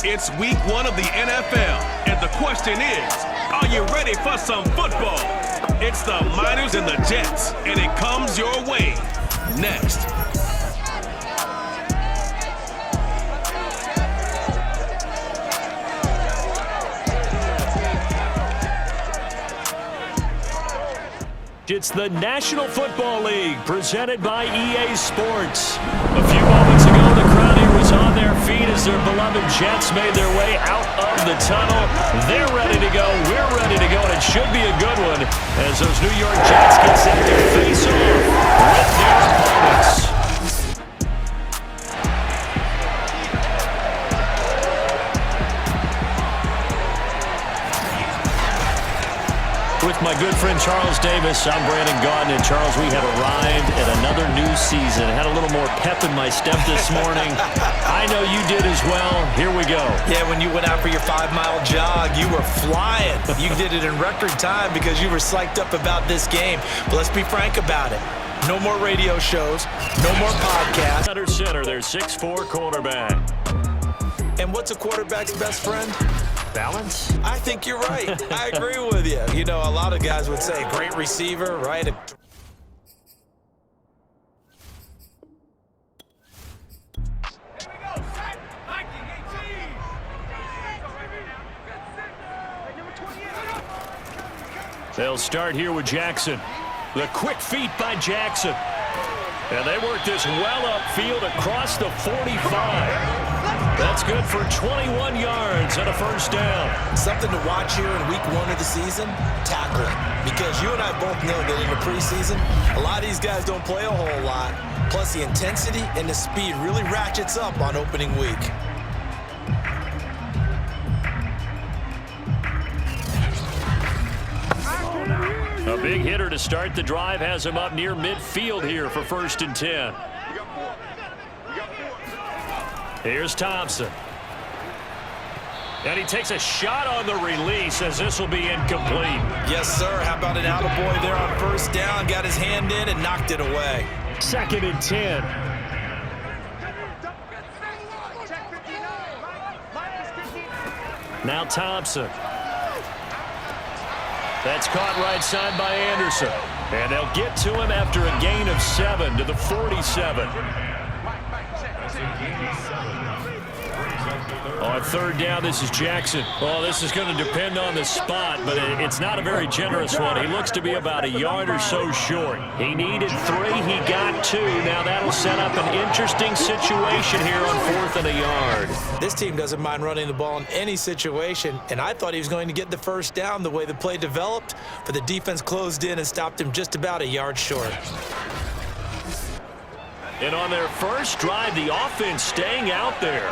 It's week 1 of the NFL, and the question is, are you ready for some football? It's the Miners and the Jets, and it comes your way next. It's the National Football League presented by EA Sports. A few moments ago, the crowd here was on their feet as their beloved Jets made their way out of the tunnel. They're ready to go. We're ready to go, and it should be a good one as those New York Jets get set to face off with their opponents. With my good friend Charles Davis, I'm Brandon Gaudin. And Charles, we have arrived at another new season. Had a little more pep in my step this morning. I know you did as well. Here we go. Yeah, when you went out for your 5-mile jog, you were flying. You did it in record time because you were psyched up about this game. But let's be frank about it. No more radio shows. No more podcasts. Under center, their 6'4" quarterback. And what's a quarterback's best friend? Balance? I think you're right. I agree with you. You know, a lot of guys would say great receiver, right? They'll start here with Jackson. The quick feet by Jackson. And they work this well upfield across the 45. That's good for 21 yards and a first down. Something to watch here in week 1 of the season, tackling. Because you and I both know that in the preseason, a lot of these guys don't play a whole lot. Plus the intensity and the speed really ratchets up on opening week. A big hitter to start the drive has him up near midfield here for 1st and 10. Here's Thompson. And he takes a shot on the release as this will be incomplete. Yes, sir. How about an attaboy there on 1st down? Got his hand in and knocked it away. 2nd and 10. Now Thompson. That's caught right side by Anderson. And they'll get to him after a gain of 7 to the 47. On 3rd down, this is Jackson. Oh, this is going to depend on the spot, but it's not a very generous one. He looks to be about a yard or so short. He needed 3. He got 2. Now that'll set up an interesting situation here on 4th and a yard. This team doesn't mind running the ball in any situation, and I thought he was going to get the 1st down the way the play developed, but the defense closed in and stopped him just about a yard short. And on their first drive, the offense staying out there.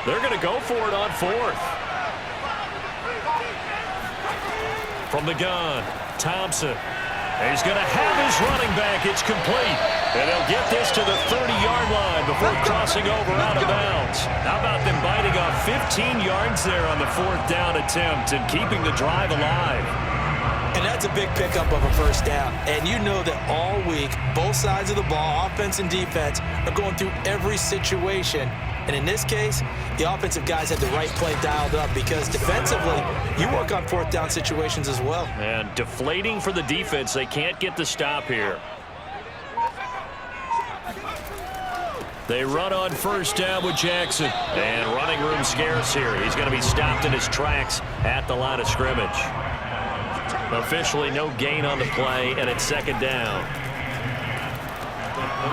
They're going to go for it on 4th. From the gun, Thompson. He's going to have his running back. It's complete. And they'll get this to the 30-yard line before crossing over out of bounds. How about them biting off 15 yards there on the 4th down attempt and keeping the drive alive? And that's a big pickup of a 1st down. And you know that all week, both sides of the ball, offense and defense, are going through every situation. And in this case, the offensive guys had the right play dialed up because defensively, you work on 4th down situations as well. And deflating for the defense. They can't get the stop here. They run on 1st down with Jackson. And running room scarce here. He's going to be stopped in his tracks at the line of scrimmage. Officially no gain on the play, and it's 2nd down.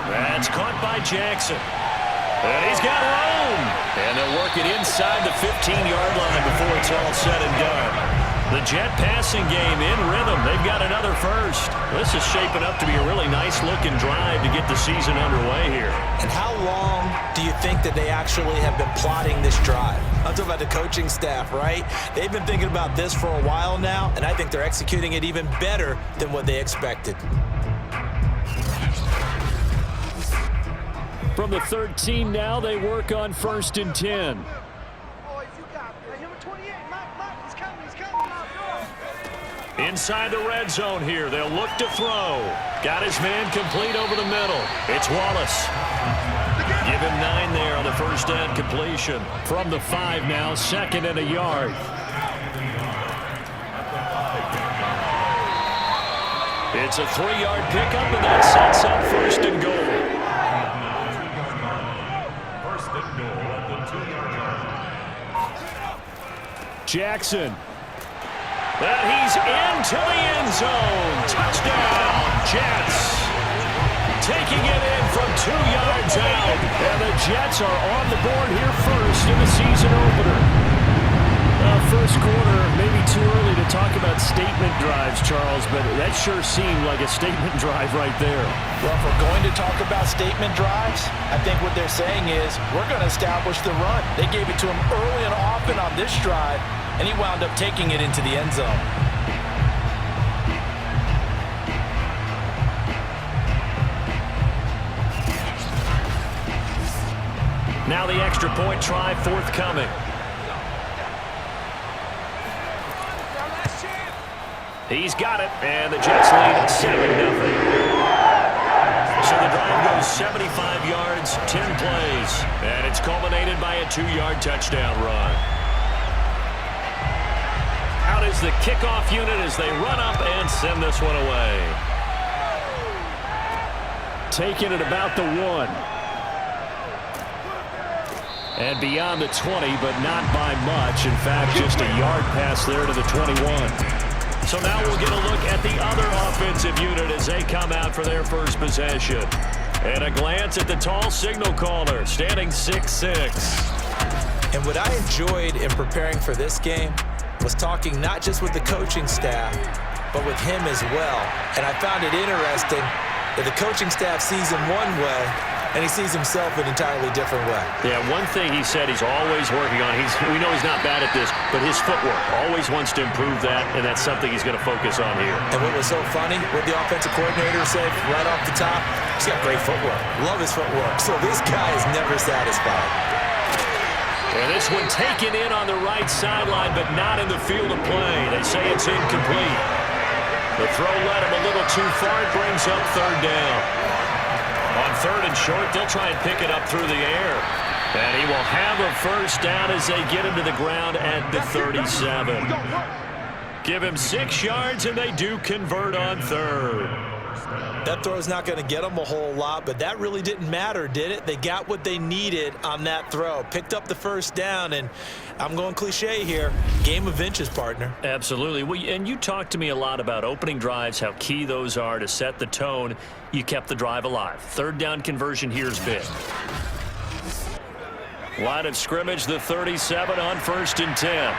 That's caught by Jackson. And he's got room. And they'll work it inside the 15-yard line before it's all said and done. The Jet passing game in rhythm. They've got another first. This is shaping up to be a really nice-looking drive to get the season underway here. And how long do you think that they actually have been plotting this drive? I'm talking about the coaching staff, right? They've been thinking about this for a while now, and I think they're executing it even better than what they expected. From the 13 now, they work on 1st and 10. Inside the red zone here. They'll look to throw. Got his man complete over the middle. It's Wallace. Give him 9 there on the first down completion. From the 5 now, 2nd and a yard. It's a 3-yard pickup, and that sets up 1st and goal. 1st and goal at the 2-yard line. Jackson. And he's into the end zone. Touchdown, Jets. Taking it in from 2 yards out. And the Jets are on the board here first in the season opener. First quarter, maybe too early to talk about statement drives, Charles, but that sure seemed like a statement drive right there. Well, if we're going to talk about statement drives, I think what they're saying is we're going to establish the run. They gave it to him early and often on this drive, and he wound up taking it into the end zone. Now the extra point try forthcoming. He's got it, and the Jets lead 7-0. So the drive goes 75 yards, 10 plays, and it's culminated by a 2-yard touchdown run. Out is the kickoff unit as they run up and send this one away. Taking it about the 1. And beyond the 20, but not by much. In fact, just a yard pass there to the 21. So now we'll get a look at the other offensive unit as they come out for their first possession. And a glance at the tall signal caller, standing 6'6". And what I enjoyed in preparing for this game was talking not just with the coaching staff, but with him as well. And I found it interesting that the coaching staff sees him one way, and he sees himself an entirely different way. Yeah, one thing he said he's always working on. We know he's not bad at this, but his footwork, always wants to improve that, and that's something he's going to focus on here. And what was so funny, what the offensive coordinator said right off the top, he's got great footwork. Love his footwork. So this guy is never satisfied. And this one taken in on the right sideline, but not in the field of play. They say it's incomplete. The throw led him a little too far. It brings up 3rd down. On 3rd and short, they'll try and pick it up through the air. And he will have a first down as they get him to the ground at the 37. Give him 6 yards, and they do convert on 3rd. That throw's not going to get them a whole lot, but that really didn't matter, did it? They got what they needed on that throw. Picked up the first down, and I'm going cliche here. Game of inches, partner. Absolutely. Well, and you talked to me a lot about opening drives, how key those are to set the tone. You kept the drive alive. 3rd down conversion here is big. Line of scrimmage, the 37 on 1st and 10.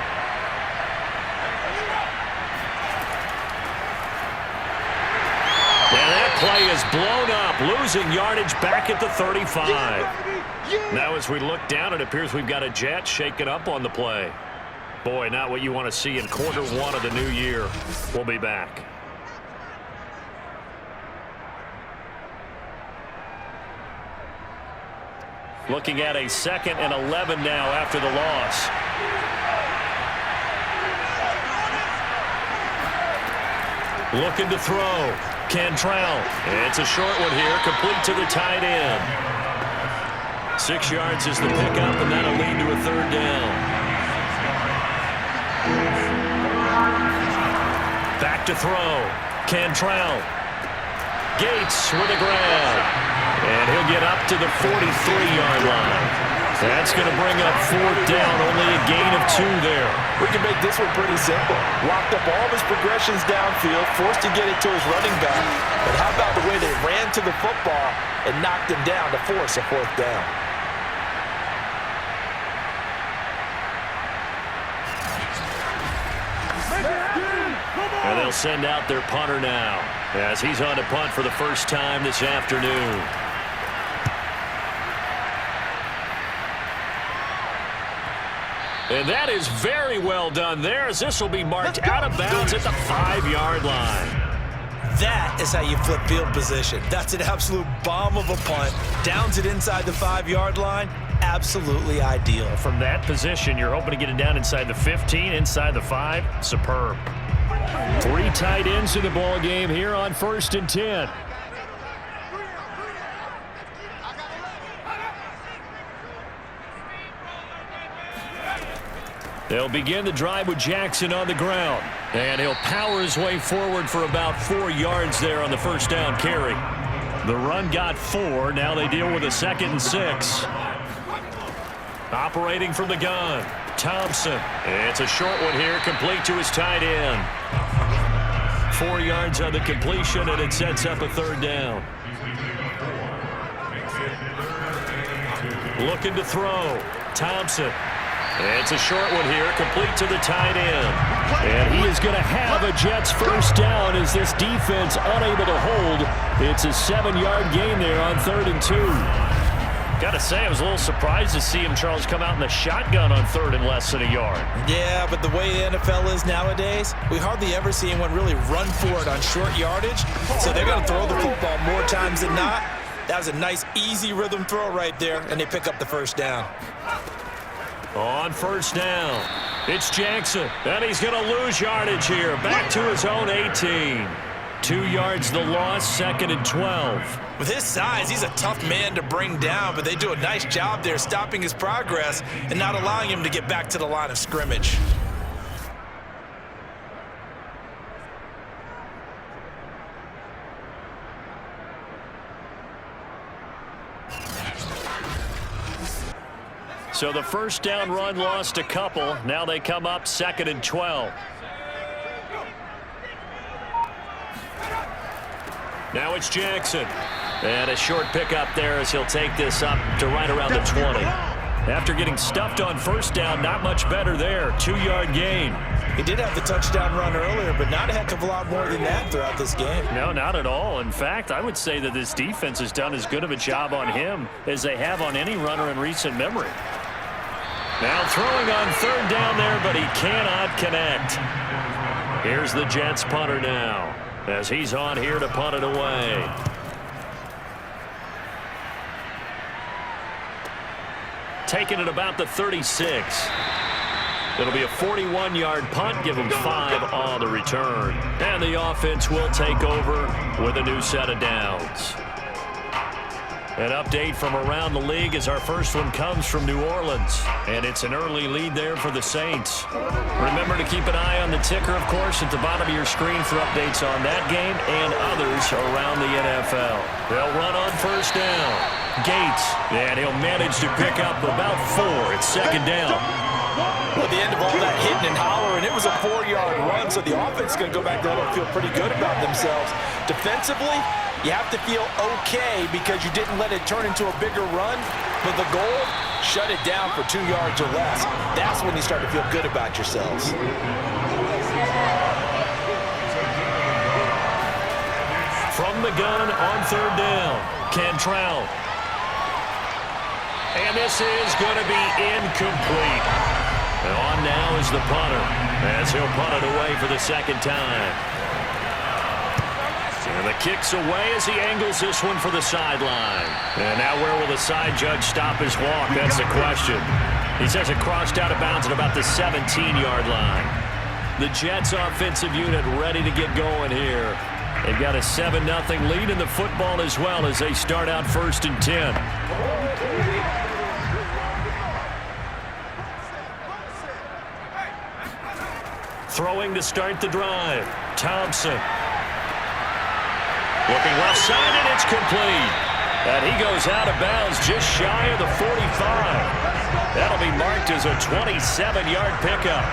And that play is blown up, losing yardage back at the 35. Now as we look down, it appears we've got a Jet shaken up on the play. Boy, not what you want to see in quarter 1 of the new year. We'll be back. Looking at a 2nd and 11 now after the loss. Looking to throw. Cantrell. It's a short one here, complete to the tight end. 6 yards is the pickup, and that'll lead to a 3rd down. Back to throw. Cantrell. Gates with a grab. And he'll get up to the 43-yard line. That's going to bring up 4th down, only a gain of 2 there. We can make this one pretty simple. Locked up all of his progressions downfield, forced to get it to his running back. But how about the way they ran to the football and knocked him down to force a 4th down? And they'll send out their punter now as he's on to punt for the first time this afternoon. And that is very well done there, as this will be marked out of bounds at the 5-yard line. That is how you flip field position. That's an absolute bomb of a punt. Downs it inside the 5-yard line. Absolutely ideal. From that position, you're hoping to get it down inside the 15, inside the 5. Superb. 3 tight ends in the ball game here on 1st and 10. They'll begin the drive with Jackson on the ground. And he'll power his way forward for about 4 yards there on the first down carry. The run got 4. Now they deal with a 2nd and 6. Operating from the gun, Thompson. It's a short one here, complete to his tight end. 4 yards on the completion, and it sets up a 3rd down. Looking to throw, Thompson. It's a short one here, complete to the tight end. And he is going to have a Jets first down as this defense unable to hold. It's a 7-yard gain there on 3rd and 2. Got to say, I was a little surprised to see him, Charles, come out in the shotgun on 3rd and less than a yard. Yeah, but the way the NFL is nowadays, we hardly ever see anyone really run for it on short yardage. So they're going to throw the football more times than not. That was a nice, easy rhythm throw right there, and they pick up the first down. On first down, it's Jackson, and he's going to lose yardage here. Back to his own 18. 2 yards the loss, 2nd and 12. With his size, he's a tough man to bring down, but they do a nice job there stopping his progress and not allowing him to get back to the line of scrimmage. So the first down run lost a couple. Now they come up 2nd and 12. Now it's Jackson. And a short pickup there as he'll take this up to right around the 20. After getting stuffed on first down, not much better there. 2-yard gain. He did have the touchdown run earlier, but not a heck of a lot more than that throughout this game. No, not at all. In fact, I would say that this defense has done as good of a job on him as they have on any runner in recent memory. Now throwing on 3rd down there, but he cannot connect. Here's the Jets punter now as he's on here to punt it away. Taking it about the 36. It'll be a 41-yard punt, give him 5 on the return. And the offense will take over with a new set of downs. An update from around the league as our first one comes from New Orleans. And it's an early lead there for the Saints. Remember to keep an eye on the ticker, of course, at the bottom of your screen for updates on that game and others around the NFL. They'll run on first down. Gates, and he'll manage to pick up about 4. It's 2nd down. Well, at the end of all that hitting and hollering, it was a 4-yard run, so the offense is going to go back there and feel pretty good about themselves. Defensively, you have to feel okay because you didn't let it turn into a bigger run, but the goal, shut it down for 2 yards or less. That's when you start to feel good about yourselves. From the gun on 3rd down, Cantrell. And this is going to be incomplete. And on now is the punter as he'll punt it away for the 2nd time. And the kick's away as he angles this one for the sideline. And now where will the side judge stop his walk? That's the question. He says it crossed out of bounds at about the 17-yard line. The Jets offensive unit ready to get going here. They've got a 7-0 lead in the football as well as they start out 1st and 10. Throwing to start the drive. Thompson. Looking left side, and it's complete. And he goes out of bounds just shy of the 45. That'll be marked as a 27-yard pickup.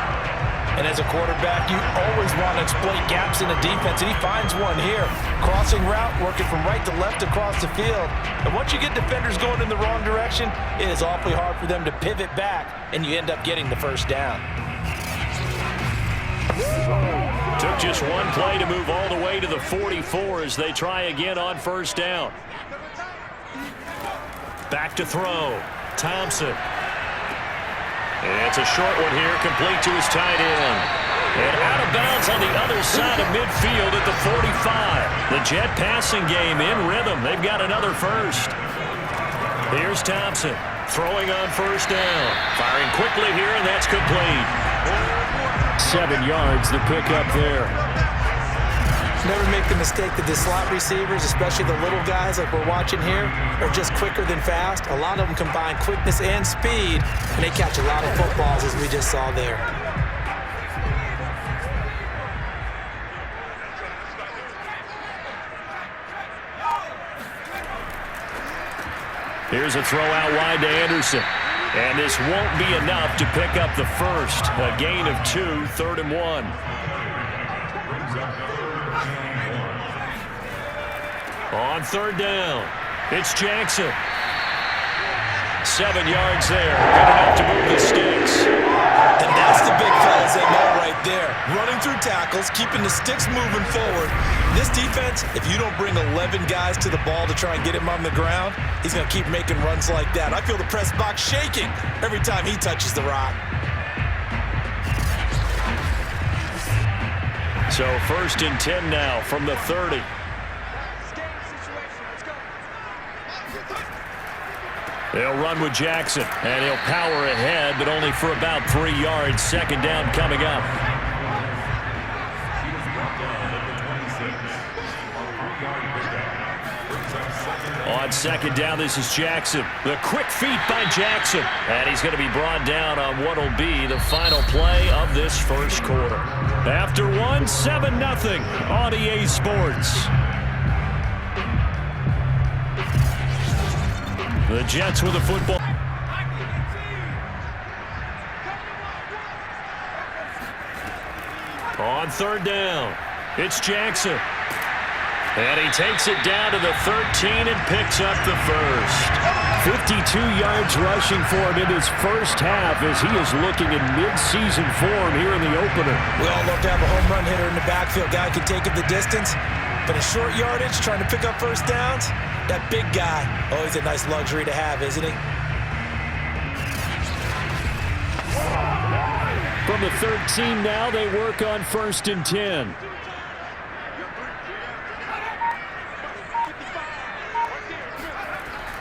And as a quarterback, you always want to exploit gaps in the defense, and he finds one here. Crossing route, working from right to left across the field. And once you get defenders going in the wrong direction, it is awfully hard for them to pivot back, and you end up getting the first down. Took just one play to move all the way to the 44 as they try again on first down. Back to throw. Thompson. It's a short one here, complete to his tight end. And out of bounds on the other side of midfield at the 45. The Jet passing game in rhythm. They've got another first. Here's Thompson throwing on first down. Firing quickly here, and that's complete. 7 yards, the pickup there. Never make the mistake that the slot receivers, especially the little guys like we're watching here, are just quicker than fast. A lot of them combine quickness and speed, and they catch a lot of footballs, as we just saw there. Here's a throw out wide to Anderson. And this won't be enough to pick up the first. A gain of 2, 3rd and 1. On 3rd down, it's Jackson. 7 yards there. Good enough to move the sticks. And that's the big fella's MO right there. Running through tackles, keeping the sticks moving forward. This defense, if you don't bring 11 guys to the ball to try and get him on the ground, he's going to keep making runs like that. I feel the press box shaking every time he touches the rock. So 1st and 10 now from the 30. They'll run with Jackson, and he'll power ahead, but only for about 3 yards. 2nd down coming up. On 2nd down, this is Jackson. The quick feet by Jackson, and he's going to be brought down on what will be the final play of this 1st quarter. After 1, 7-0 on EA Sports. The Jets with the football. On 3rd down, it's Jackson. And he takes it down to the 13 and picks up the first. 52 yards rushing for him in his first half as he is looking in mid-season form here in the opener. We all love to have a home run hitter in the backfield. Guy can take it the distance. But in short yardage, trying to pick up first downs, that big guy, always a nice luxury to have, isn't he? From the 13 now, they work on 1st and 10.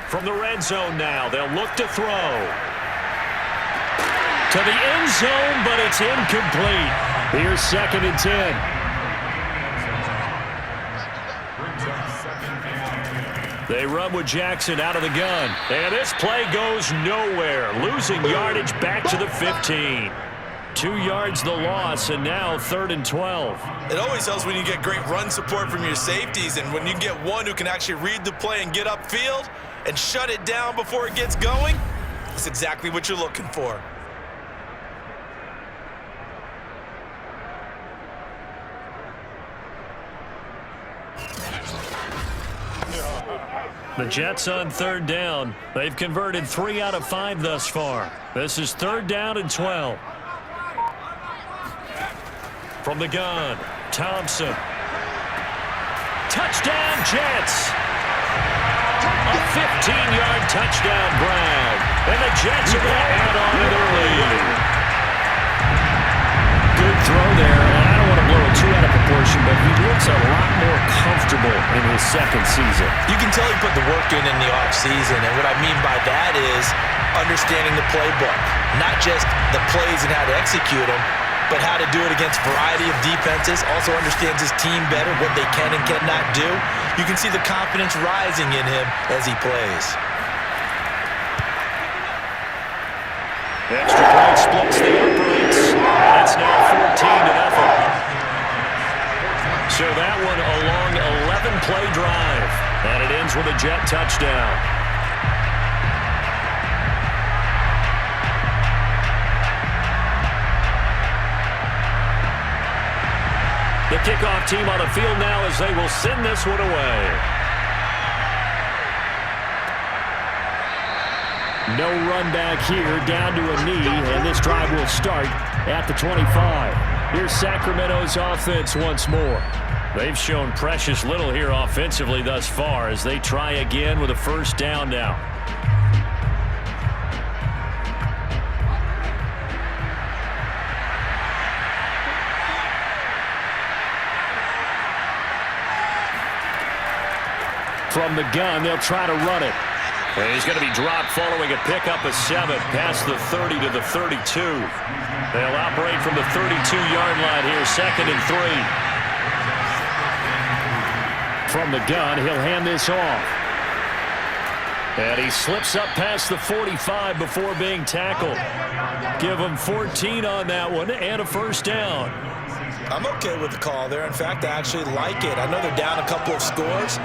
From the red zone now, they'll look to throw. To the end zone, but it's incomplete. Here's 2nd and 10. They run with Jackson out of the gun. And this play goes nowhere. Losing yardage back to the 15. 2 yards the loss, and now 3rd and 12. It always helps when you get great run support from your safeties, and when you get one who can actually read the play and get upfield and shut it down before it gets going, that's exactly what you're looking for. The Jets on 3rd down. They've converted 3 out of 5 thus far. This is 3rd down and 12. From the gun, Thompson. Touchdown, Jets! A 15-yard touchdown, Brown. And the Jets are going to add on to their lead. Good throw there. And I don't want to blow it too out of proportion, but he looks a lot more comfortable in his 2nd season. You can tell he put the work in the offseason, and what I mean by that is understanding the playbook. Not just the plays and how to execute them, but how to do it against a variety of defenses. Also understands his team better, what they can and cannot do. You can see the confidence rising in him as he plays. Extra point splits the uprights. It's now 14-0. So that one a long 11-play drive. And it ends with a Jet touchdown. The kickoff team on the field now as they will send this one away. No run back here, down to a knee, and this drive will start at the 25. Here's Sacramento's offense once more. They've shown precious little here offensively thus far as they try again with a 1st down now. From the gun, they'll try to run it. And he's going to be dropped following a pickup of 7 past the 30 to the 32. They'll operate from the 32-yard line here, 2nd and 3. From the gun, he'll hand this off. And he slips up past the 45 before being tackled. Give him 14 on that one and a first down. I'm okay with the call there. In fact, I actually like it. I know they're down a couple of scores,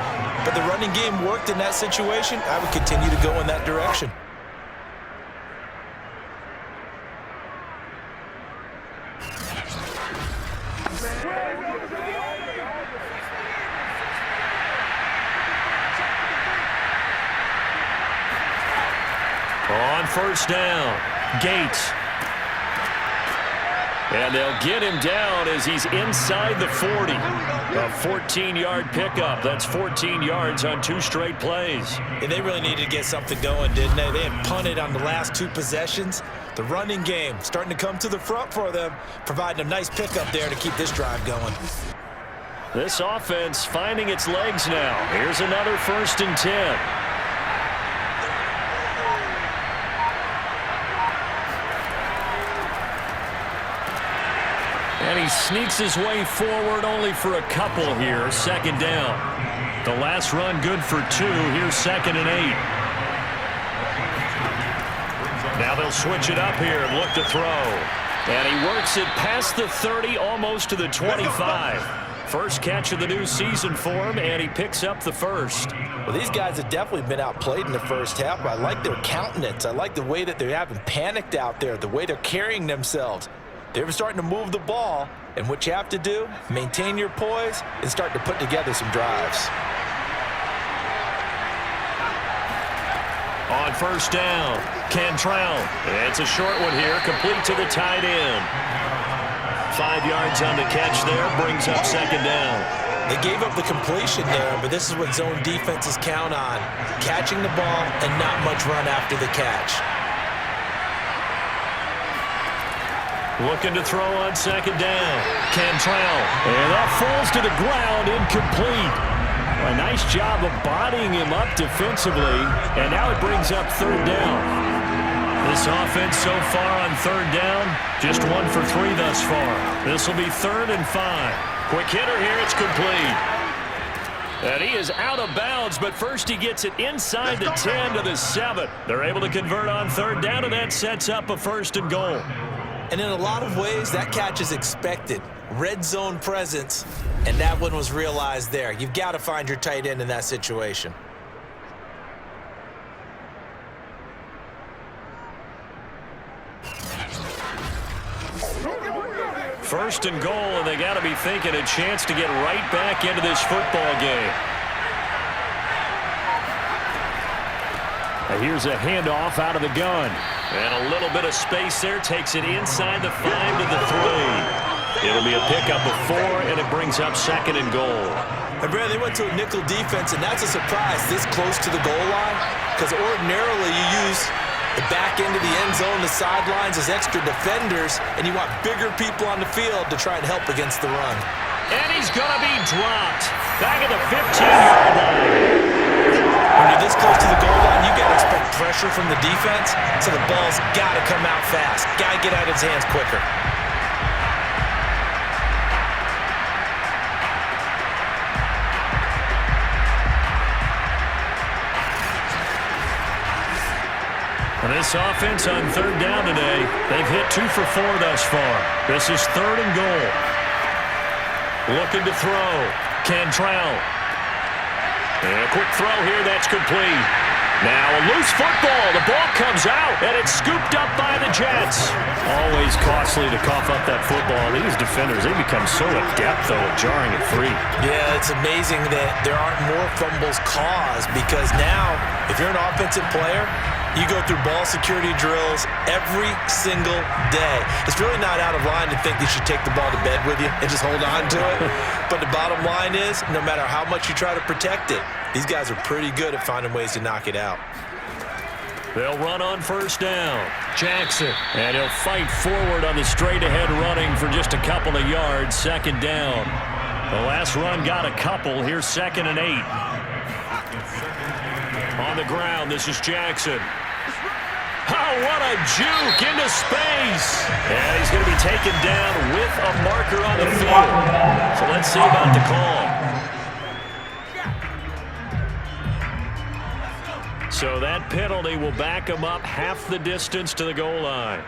but the running game worked in that situation. I would continue to go in that direction. On first down, Gates. And they'll get him down as he's inside the 40. A 14-yard pickup. That's 14 yards on 2 straight plays. And they really needed to get something going, didn't they? They had punted on the last 2 possessions. The running game starting to come to the front for them, providing a nice pickup there to keep this drive going. This offense finding its legs now. Here's another 1st and 10. And he sneaks his way forward only for a couple here. 2nd down. The last run good for 2. Here's 2nd and 8. Now they'll switch it up here and look to throw. And he works it past the 30, almost to the 25. First catch of the new season for him, and he picks up the first. Well, these guys have definitely been outplayed in the first half, but I like their countenance. I like the way that they haven't panicked out there, the way they're carrying themselves. They're starting to move the ball, and what you have to do, maintain your poise and start to put together some drives. On first down, Cantrell. It's a short one here, complete to the tight end. 5 yards on the catch there, brings up 2nd down. They gave up the completion there, but this is what zone defenses count on. Catching the ball and not much run after the catch. Looking to throw on 2nd down. Cantrell. And that falls to the ground, incomplete. A nice job of bodying him up defensively, and now it brings up 3rd down. This offense so far on 3rd down, just 1 for 3 thus far. This will be 3rd and 5. Quick hitter here, it's complete. And he is out of bounds, but first he gets it inside the 10 to the 7. They're able to convert on 3rd down, and that sets up a 1st and goal. And in a lot of ways, that catch is expected. Red zone presence, and that one was realized there. You've got to find your tight end in that situation. First and goal, and they got to be thinking a chance to get right back into this football game. Now here's a handoff out of the gun. And a little bit of space there, takes it inside the 5 to the 3. It'll be a pickup of 4, and it brings up 2nd and goal. And Brad, they went to a nickel defense, and that's a surprise this close to the goal line, because ordinarily you use the back end of the end zone, the sidelines as extra defenders, and you want bigger people on the field to try and help against the run. And he's going to be dropped back at the 15-yard line. When you're this close to the goal line, you got to expect pressure from the defense, so the ball's got to come out fast. Got to get out of his hands quicker. And this offense on 3rd down today, they've hit 2 for 4 thus far. This is 3rd and goal. Looking to throw. Cantrell. And a quick throw here, that's complete. Now a loose football. The ball comes out, and it's scooped up by the Jets. Always costly to cough up that football. These defenders, they become so adept, though, at jarring it free. Yeah, it's amazing that there aren't more fumbles caused, because now, if you're an offensive player, you go through ball security drills every single day. It's really not out of line to think you should take the ball to bed with you and just hold on to it. But the bottom line is, no matter how much you try to protect it, these guys are pretty good at finding ways to knock it out. They'll run on 1st down. Jackson. And he'll fight forward on the straight-ahead running for just a couple of yards. 2nd down. The last run got a couple. Here's 2nd and 8. On the ground, this is Jackson. Oh, what a juke into space. And he's going to be taken down with a marker on the field. So let's see about the call. So that penalty will back them up half the distance to the goal line.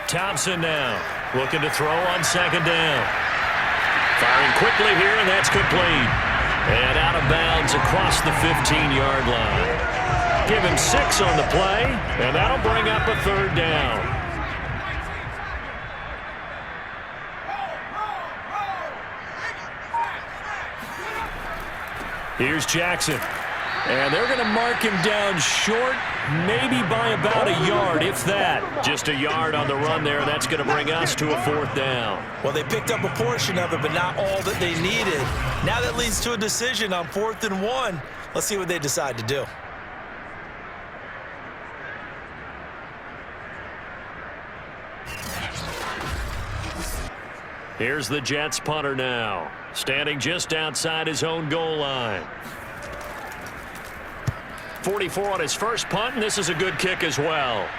Thompson now looking to throw on second down. Firing quickly here, and that's complete. And out of bounds across the 15-yard line. Give him 6 on the play, and that'll bring up a third down. Here's Jackson. And they're going to mark him down short, maybe by about a yard, if that. Just a yard on the run there. That's going to bring us to a fourth down. Well, they picked up a portion of it, but not all that they needed. Now that leads to a decision on 4th and 1. Let's see what they decide to do. Here's the Jets punter now, standing just outside his own goal line. 44 on his first punt, and this is a good kick as well.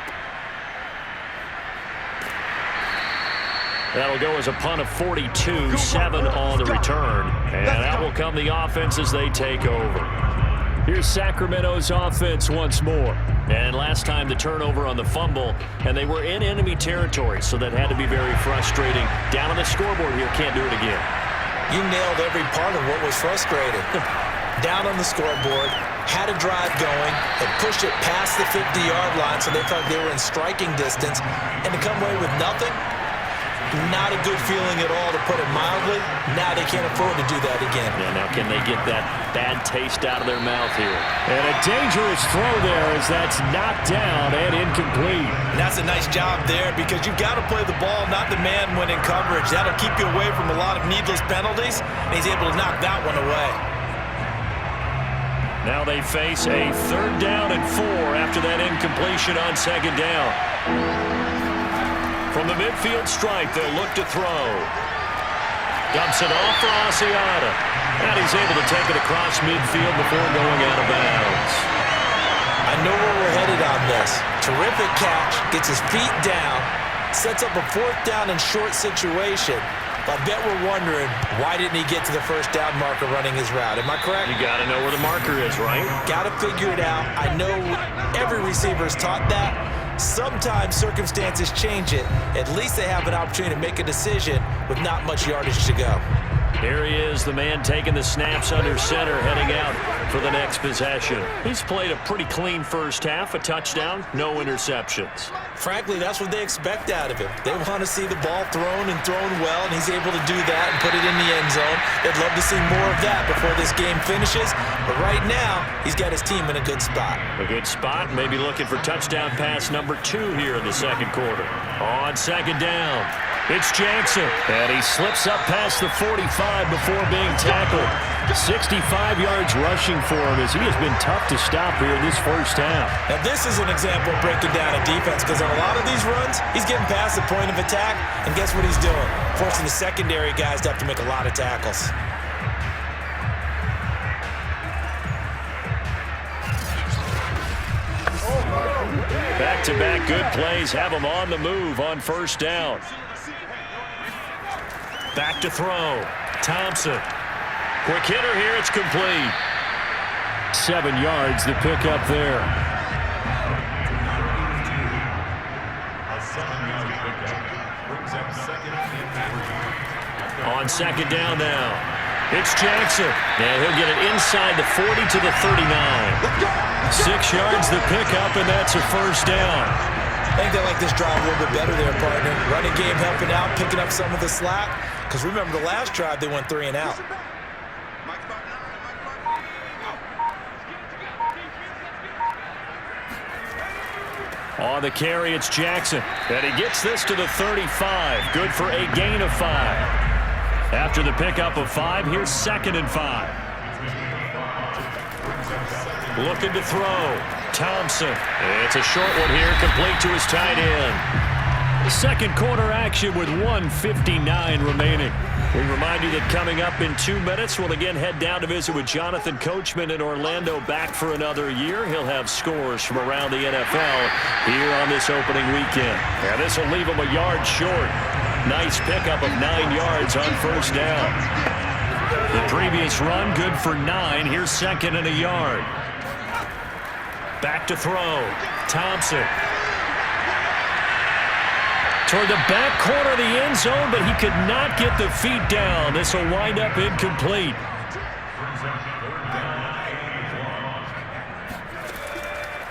That'll go as a punt of 42, 7 on the return. And that will come the offense as they take over. Here's Sacramento's offense once more. And last time the turnover on the fumble, and they were in enemy territory, so that had to be very frustrating. Down on the scoreboard here, can't do it again. You nailed every part of what was frustrating. Down on the scoreboard, had a drive going, and pushed it past the 50-yard line so they thought they were in striking distance, and to come away with nothing, not a good feeling at all, to put it mildly. Now they can't afford to do that again. Yeah, now can they get that bad taste out of their mouth here? And a dangerous throw there as that's knocked down and incomplete. And that's a nice job there because you've got to play the ball, not the man when in coverage. That'll keep you away from a lot of needless penalties, and he's able to knock that one away. Now they face a 3rd down and 4 after that incompletion on second down. From the midfield stripe, they'll look to throw. Dumps it off for Asiata. And he's able to take it across midfield before going out of bounds. I know where we're headed on this. Terrific catch, gets his feet down, sets up a 4th down and short situation. But I bet we're wondering, why didn't he get to the 1st down marker running his route? Am I correct? You got to know where the marker is, right? Got to figure it out. I know every receiver is taught that. Sometimes circumstances change it. At least they have an opportunity to make a decision with not much yardage to go. Here he is, the man taking the snaps under center, heading out for the next possession. He's played a pretty clean first half, a touchdown, no interceptions. Frankly, that's what they expect out of him. They want to see the ball thrown and thrown well, and he's able to do that and put it in the end zone. They'd love to see more of that before this game finishes. But right now, he's got his team in a good spot. A good spot, maybe looking for touchdown pass number 2 here in the second quarter. On second down, it's Jackson, and he slips up past the 45 before being tackled. 65 yards rushing for him as he has been tough to stop here in this first half. Now this is an example of breaking down a defense because on a lot of these runs, he's getting past the point of attack, and guess what he's doing? Forcing the secondary guys to have to make a lot of tackles. Back-to-back good plays have him on the move on first down. Back to throw. Thompson. Quick hitter here. It's complete. 7 yards to pick up there. On second down now. It's Jackson. And he'll get it inside the 40 to the 39. 6 yards to pick up, and that's a first down. I think they like this drive a little bit better there, partner. Running game helping out, picking up some of the slack. Because remember, the last drive, they went 3 and out. On the carry, it's Jackson. And he gets this to the 35. Good for a gain of 5. After the pickup of 5, here's 2nd and 5. Looking to throw. Thompson. It's a short one here, complete to his tight end. Second quarter action with 1:59 remaining. We remind you that coming up in 2 minutes, we'll again head down to visit with Jonathan Coachman in Orlando, back for another year. He'll have scores from around the NFL here on this opening weekend. And this will leave him a yard short. Nice pickup of 9 yards on first down. The previous run, good for 9. Here's second and a yard. Back to throw. Thompson. Toward the back corner of the end zone, but he could not get the feet down. This will wind up incomplete.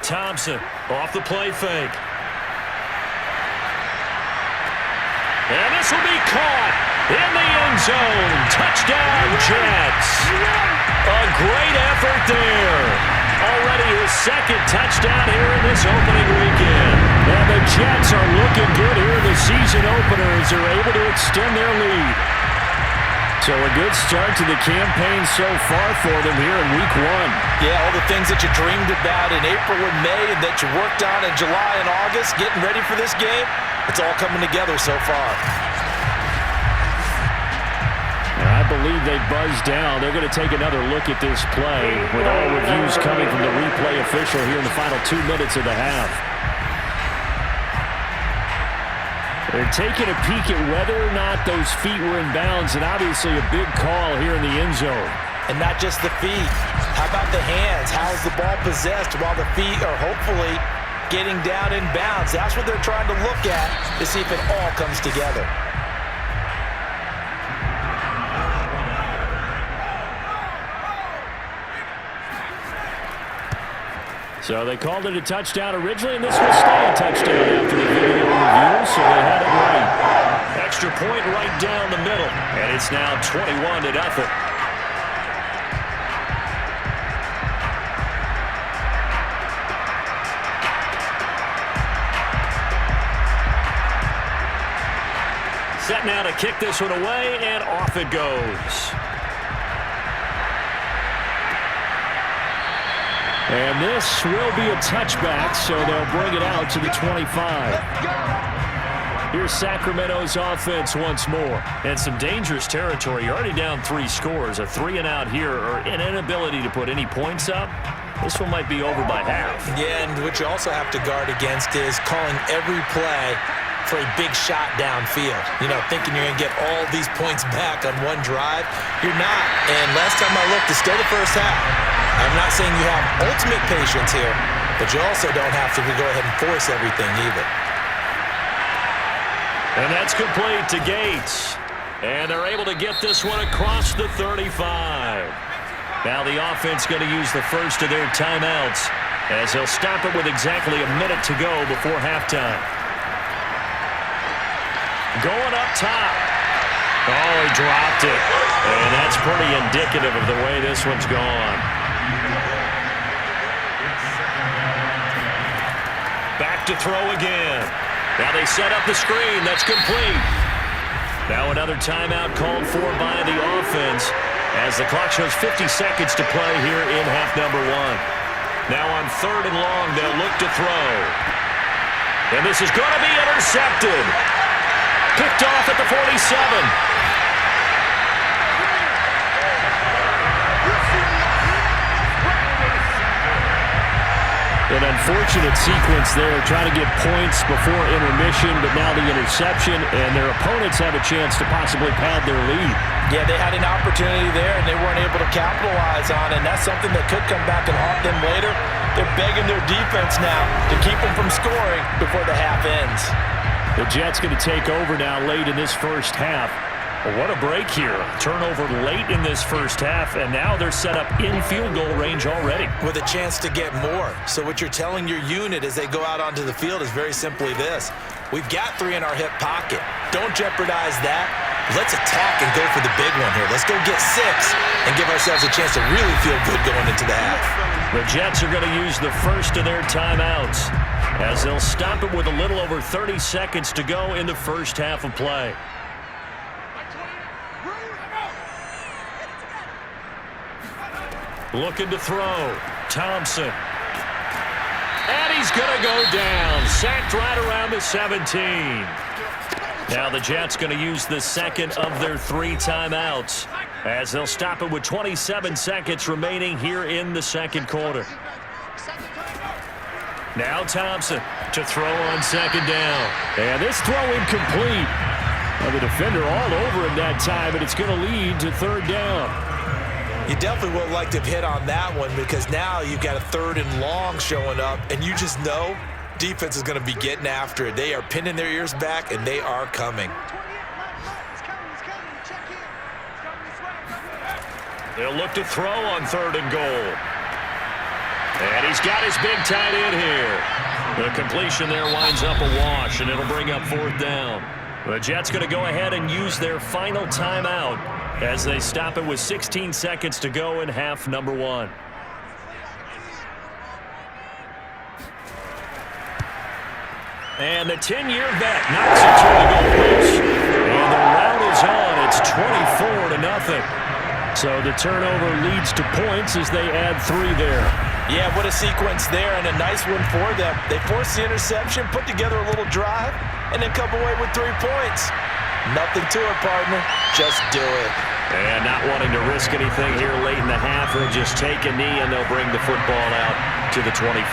Thompson off the play fake. And this will be caught in the end zone. Touchdown, Jets. A great effort there. Already his second touchdown here in this opening weekend. And the Jets are looking good here in the season opener as they're able to extend their lead. So a good start to the campaign so far for them here in week 1. Yeah, all the things that you dreamed about in April and May and that you worked on in July and August, getting ready for this game, it's all coming together so far. And I believe they buzzed down. They're going to take another look at this play with all reviews coming from the replay official here in the final 2 minutes of the half. They're taking a peek at whether or not those feet were in bounds, and obviously a big call here in the end zone. And not just the feet. How about the hands? How is the ball possessed while the feet are hopefully getting down in bounds? That's what they're trying to look at to see if it all comes together. So they called it a touchdown originally, and this will stay a touchdown after the video review, so they had it right. Extra point right down the middle, and it's now 21-0. Set now to kick this one away, and off it goes. And this will be a touchback, so they'll bring it out to the 25. Here's Sacramento's offense once more. And some dangerous territory. You're already down 3 scores. A 3-and-out here, or an inability to put any points up. This one might be over by half. Yeah, and what you also have to guard against is calling every play for a big shot downfield. You know, thinking you're going to get all these points back on one drive. You're not. And last time I looked, it's still the first half. I'm not saying you have ultimate patience here, but you also don't have to go ahead and force everything either. And that's complete to Gates. And they're able to get this one across the 35. Now the offense going to use the first of their timeouts as they'll stop it with exactly a minute to go before halftime. Going up top. Oh, he dropped it. And that's pretty indicative of the way this one's gone. Back to throw again. Now they set up the screen. That's complete. Now another timeout called for by the offense as the clock shows 50 seconds to play here in half number 1. Now on 3rd and long, they'll look to throw. And this is going to be intercepted. Picked off at the 47. An unfortunate sequence there, trying to get points before intermission, but now the interception, and their opponents have a chance to possibly pad their lead. Yeah, they had an opportunity there, and they weren't able to capitalize on it, and that's something that could come back and haunt them later. They're begging their defense now to keep them from scoring before the half ends. The Jets going to take over now late in this first half. Well, what a break here. Turnover late in this first half, and now they're set up in field goal range already. With a chance to get more. So what you're telling your unit as they go out onto the field is very simply this. We've got 3 in our hip pocket. Don't jeopardize that. Let's attack and go for the big one here. Let's go get 6 and give ourselves a chance to really feel good going into the half. The Jets are going to use the first of their timeouts as they'll stop it with a little over 30 seconds to go in the first half of play. Looking to throw. Thompson. And he's going to go down. Sacked right around the 17. Now the Jets going to use the second of their 3 timeouts as they'll stop it with 27 seconds remaining here in the second quarter. Now Thompson to throw on 2nd down. And this throw incomplete. Well, the defender all over him that time, and it's going to lead to third down. You definitely would like to hit on that one because now you've got a 3rd and long showing up, and you just know defense is going to be getting after it. They are pinning their ears back, and they are coming. They'll look to throw on 3rd and goal. And he's got his big tight end here. The completion there winds up a wash, and it'll bring up 4th down. The Jets going to go ahead and use their final timeout as they stop it with 16 seconds to go in half number 1. And the 10-year vet knocks it to the goalpost. And the rout is on. It's 24-0. So the turnover leads to points as they add 3 there. Yeah, what a sequence there, and a nice one for them. They forced the interception, put together a little drive, and then come away with 3 points. Nothing to it, partner. Just do it. And not wanting to risk anything here late in the half, they'll just take a knee and they'll bring the football out to the 25.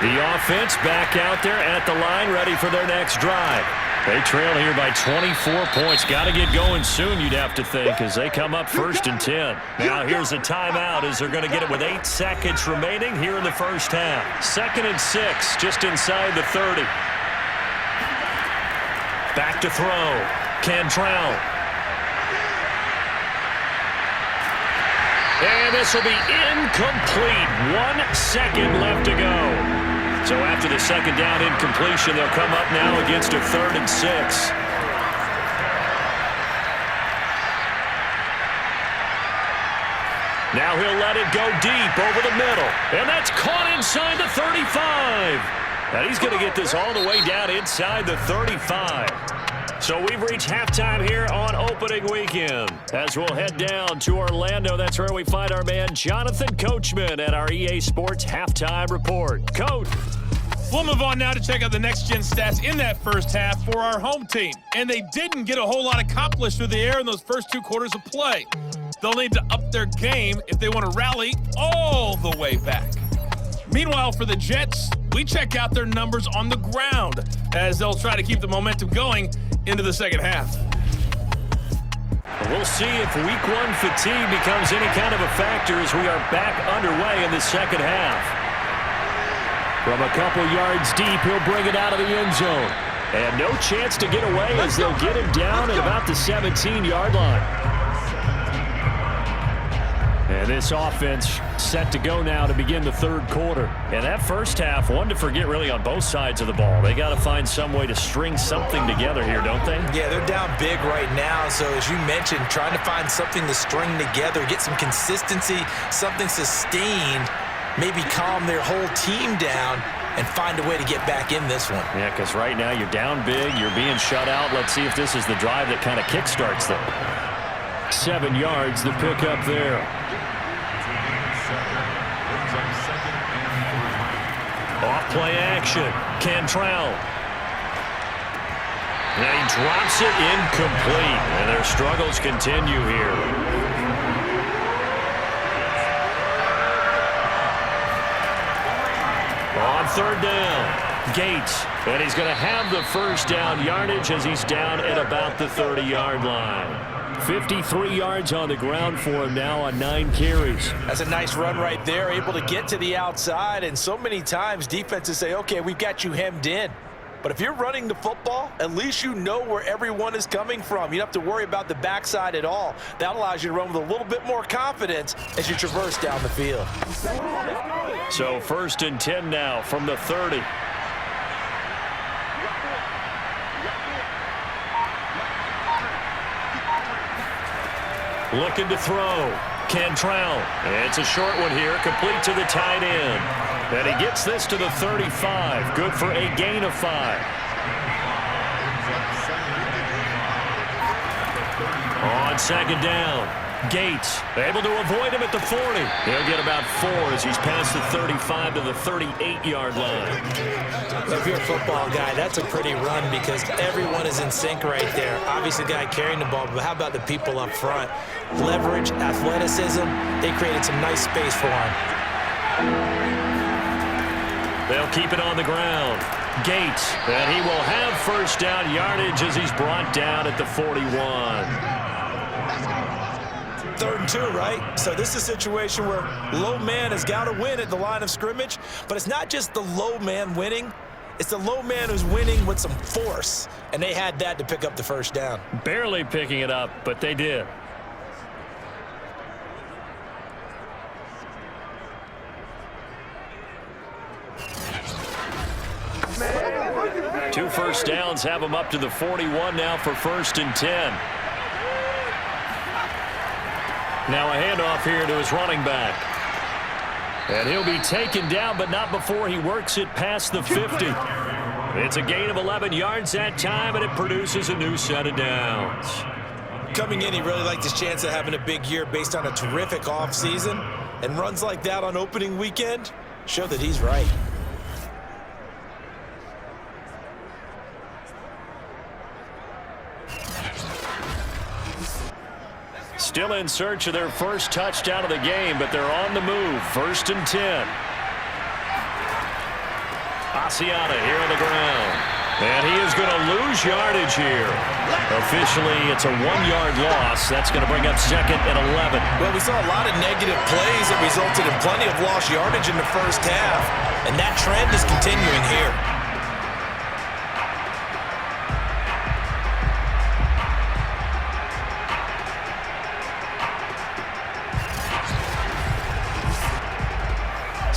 The offense back out there at the line, ready for their next drive. They trail here by 24 points. Got to get going soon, you'd have to think, as they come up 1st and 10. Now here's a timeout as they're going to get it with 8 seconds remaining here in the first half. 2nd and 6, just inside the 30. Back to throw. Cantrell. And this will be incomplete. 1 second left to go. So after the 2nd down incompletion, they'll come up now against a 3rd and 6. Now he'll let it go deep over the middle. And that's caught inside the 35. And he's going to get this all the way down inside the 35. So we've reached halftime here on opening weekend. As we'll head down to Orlando, that's where we find our man Jonathan Coachman at our EA Sports Halftime Report. Coach. We'll move on now to check out the next-gen stats in that first half for our home team. And they didn't get a whole lot accomplished through the air in those first 2 quarters of play. They'll need to up their game if they want to rally all the way back. Meanwhile, for the Jets, we check out their numbers on the ground as they'll try to keep the momentum going into the second half. We'll see if week 1 fatigue becomes any kind of a factor as we are back underway in the second half. From a couple yards deep, he'll bring it out of the end zone. And no chance to get away as they'll get him down at about the 17-yard line. And this offense set to go now to begin the 3rd quarter. And that first half, one to forget really on both sides of the ball. They got to find some way to string something together here, don't they? Yeah, they're down big right now. So as you mentioned, trying to find something to string together, get some consistency, something sustained, maybe calm their whole team down and find a way to get back in this one. Yeah, because right now you're down big, you're being shut out. Let's see if this is the drive that kind of kickstarts them. 7 yards, the pickup there. Off play action. Cantrell. And he drops it incomplete. And their struggles continue here. On 3rd down, Gates. And he's going to have the first down yardage as he's down at about the 30-yard line. 53 yards on the ground for him now on 9 carries. That's a nice run right there, able to get to the outside. And so many times defenses say, okay, we've got you hemmed in. But if you're running the football, at least you know where everyone is coming from. You don't have to worry about the backside at all. That allows you to run with a little bit more confidence as you traverse down the field. So 1st and 10 now from the 30. Looking to throw. Cantrell. It's a short one here, complete to the tight end. And he gets this to the 35. Good for a gain of 5. On 2nd down, Gates able to avoid him at the 40. He'll get about 4 as he's past the 35 to the 38-yard line. If you're a football guy, that's a pretty run because everyone is in sync right there. Obviously, the guy carrying the ball, but how about the people up front? Leverage, athleticism, they created some nice space for him. They'll keep it on the ground. Gates, and he will have first down yardage as he's brought down at the 41. 3rd and 2, right? So this is a situation where low man has got to win at the line of scrimmage, but it's not just the low man winning. It's the low man who's winning with some force, and they had that to pick up the first down. Barely picking it up, but they did. Two first downs have him up to the 41 now for 1st and 10. Now a handoff here to his running back. And he'll be taken down, but not before he works it past the 50. It's a gain of 11 yards that time, and it produces a new set of downs. Coming in, he really liked his chance of having a big year based on a terrific offseason. And runs like that on opening weekend show that he's right. Still in search of their first touchdown of the game, but they're on the move. 1st and 10. Asiata here on the ground. And he is going to lose yardage here. Officially, it's a 1-yard loss. That's going to bring up 2nd and 11. Well, we saw a lot of negative plays that resulted in plenty of lost yardage in the first half, and that trend is continuing here.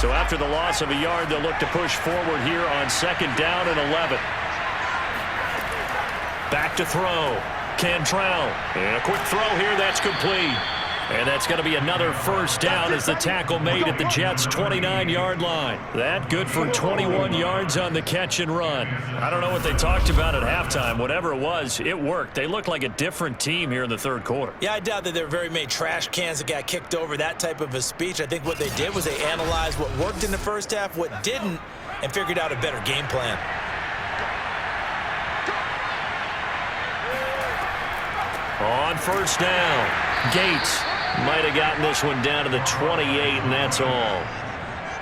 So after the loss of a yard, they'll look to push forward here on 2nd down and 11. Back to throw. Cantrell. And a quick throw here. That's complete. And that's going to be another first down as the tackle made at the Jets' 29-yard line. That good for 21 yards on the catch and run. I don't know what they talked about at halftime. Whatever it was, it worked. They looked like a different team here in the 3rd quarter. Yeah, I doubt that there were very many trash cans that got kicked over, that type of a speech. I think what they did was they analyzed what worked in the first half, what didn't, and figured out a better game plan. On first down, Gates might have gotten this one down to the 28, and that's all.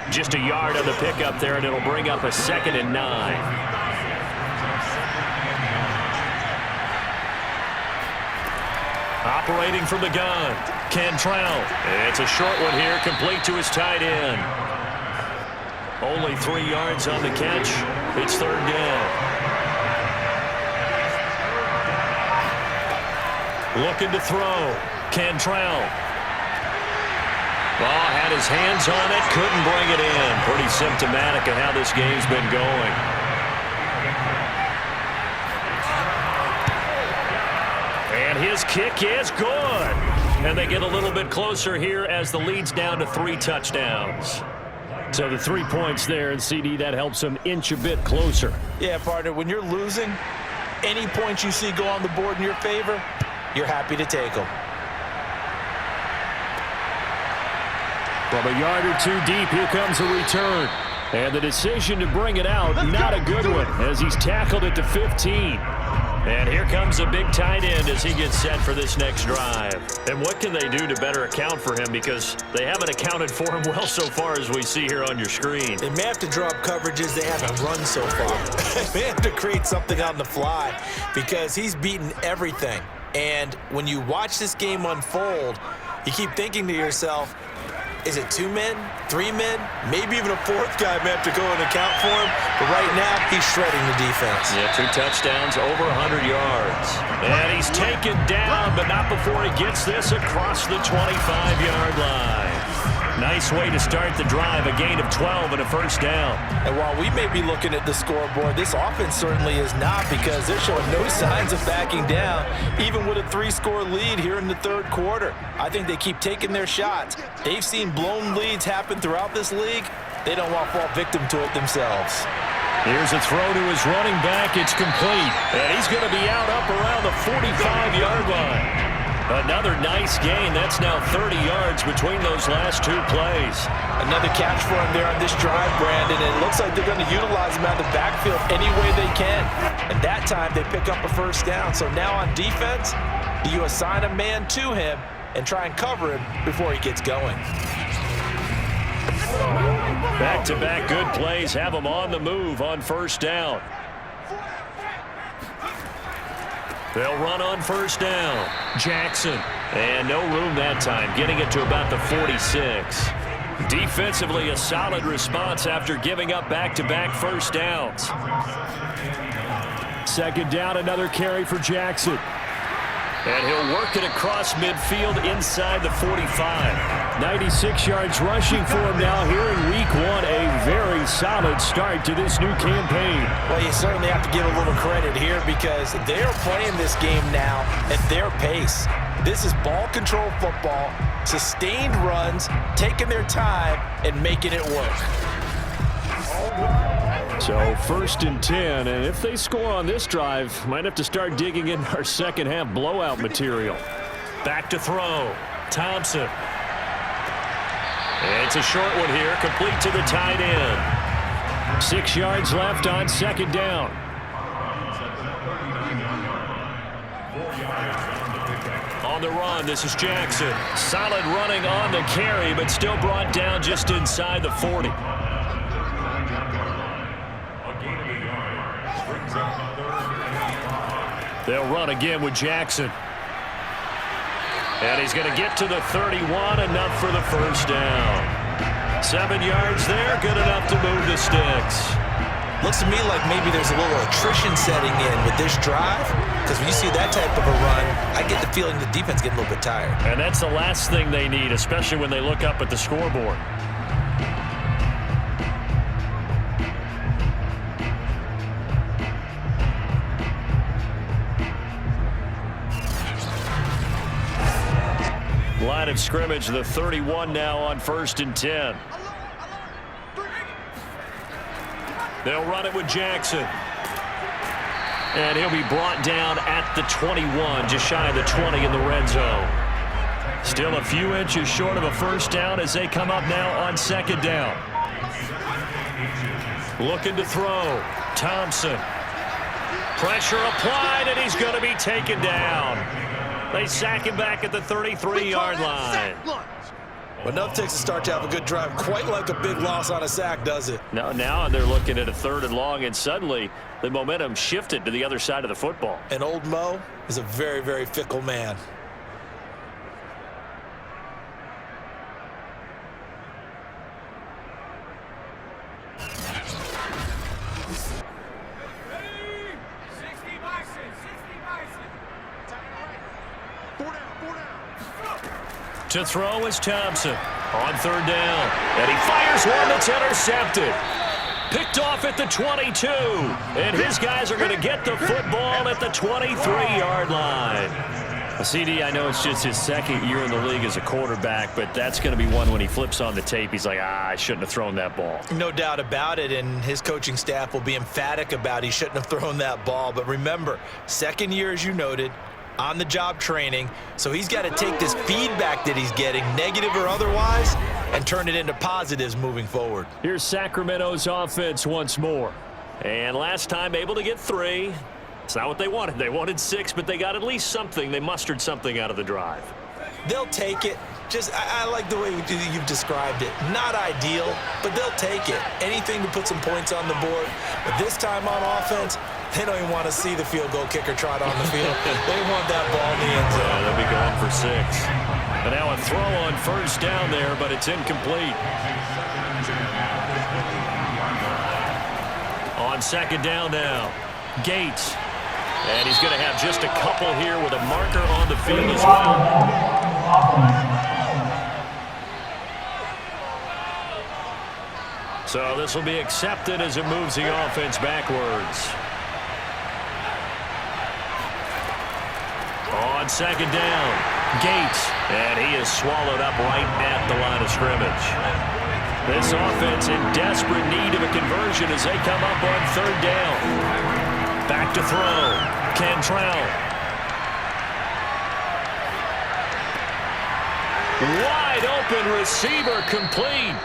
Just a yard on the pickup there, and it'll bring up a 2nd and 9. Operating from the gun, Cantrell. It's a short one here, complete to his tight end. Only 3 yards on the catch. It's 3rd down. Looking to throw. Cantrell. Oh, had his hands on it, couldn't bring it in. Pretty symptomatic of how this game's been going. And his kick is good. And they get a little bit closer here as the lead's down to 3 touchdowns. So the 3 points there, and CD, that helps them inch a bit closer. Yeah, partner, when you're losing, any points you see go on the board in your favor, you're happy to take them. From a yard or 2 deep, here comes a return. And the decision to bring it out, not a good one, as he's tackled at the 15. And here comes a big tight end as he gets set for this next drive. And what can they do to better account for him? Because they haven't accounted for him well so far as we see here on your screen. They may have to draw up coverages they haven't run so far. They may have to create something on the fly because he's beaten everything. And when you watch this game unfold, you keep thinking to yourself, is it 2 men, 3 men, maybe even a 4th guy may have to go and account for him. But right now, he's shredding the defense. Yeah, 2 touchdowns, over 100 yards. And he's taken down, but not before he gets this across the 25-yard line. Nice way to start the drive, a gain of 12 and a first down. And while we may be looking at the scoreboard, this offense certainly is not, because they're showing no signs of backing down, even with a 3-score lead here in the 3rd quarter. I think they keep taking their shots. They've seen blown leads happen throughout this league. They don't want to fall victim to it themselves. Here's a throw to his running back. It's complete. And he's going to be out up around the 45-yard line. Another nice gain. That's now 30 yards between those last 2 plays. Another catch for him there on this drive, Brandon. And it looks like they're going to utilize him out of the backfield any way they can. And that time they pick up a first down. So now on defense, do you assign a man to him and try and cover him before he gets going? Back-to-back good plays have them on the move on first down. They'll run on first down. Jackson. And no room that time, getting it to about the 46. Defensively, a solid response after giving up back-to-back first downs. Second down, another carry for Jackson. And he'll work it across midfield inside the 45. 96 yards rushing for him now here in week one. A very solid start to this new campaign. Well, you certainly have to give a little credit here because they're playing this game now at their pace. This is ball control football, sustained runs, taking their time, and making it work. So first and 10, and if they score on this drive, might have to start digging in our second half blowout material. Back to throw. Thompson. And it's a short one here, complete to the tight end. 6 yards left on second down. On the run, this is Jackson. Solid running on the carry, but still brought down just inside the 40. They'll run again with Jackson. And he's going to get to the 31, enough for the first down. 7 yards there, good enough to move the sticks. Looks to me like maybe there's a little attrition setting in with this drive, because when you see that type of a run, I get the feeling the defense getting a little bit tired. And that's the last thing they need, especially when they look up at the scoreboard. Line of scrimmage, the 31 now on first and 10. They'll run it with Jackson. And he'll be brought down at the 21, just shy of the 20 in the red zone. Still a few inches short of a first down as they come up now on second down. Looking to throw. Thompson. Pressure applied, and he's going to be taken down. They sack him back at the 33-yard line. Well, enough takes to start to have a good drive. Quite like a big loss on a sack, does it? No, now they're looking at a third and long, and suddenly the momentum shifted to the other side of the football. And old Mo is a very, very fickle man. To throw is Thompson on third down. And he fires one that's intercepted. Picked off at the 22. And his guys are going to get the football at the 23-yard line. CD, I know it's just his second year in the league as a quarterback, but that's going to be one when he flips on the tape. He's like, I shouldn't have thrown that ball. No doubt about it, and his coaching staff will be emphatic about he shouldn't have thrown that ball. But remember, second year, as you noted, on-the-job training, so he's got to take this feedback that he's getting, negative or otherwise, and turn it into positives moving forward. Here's Sacramento's offense once more. And last time able to get 3. It's not what they wanted. They wanted 6, but they got at least something. They mustered something out of the drive. They'll take it. Just, I like the way you've described it. Not ideal, but they'll take it. Anything to put some points on the board. But this time on offense, they don't even want to see the field goal kicker trot on the field. They want that ball in the end zone. Yeah, they'll be going for 6. And now a throw on first down there, but it's incomplete. On second down now, Gates. And he's going to have just a couple here with a marker on the field as well. So this will be accepted as it moves the offense backwards. On second down, Gates, and he is swallowed up right at the line of scrimmage. This offense in desperate need of a conversion as they come up on third down. Back to throw, Cantrell. Wide open receiver complete.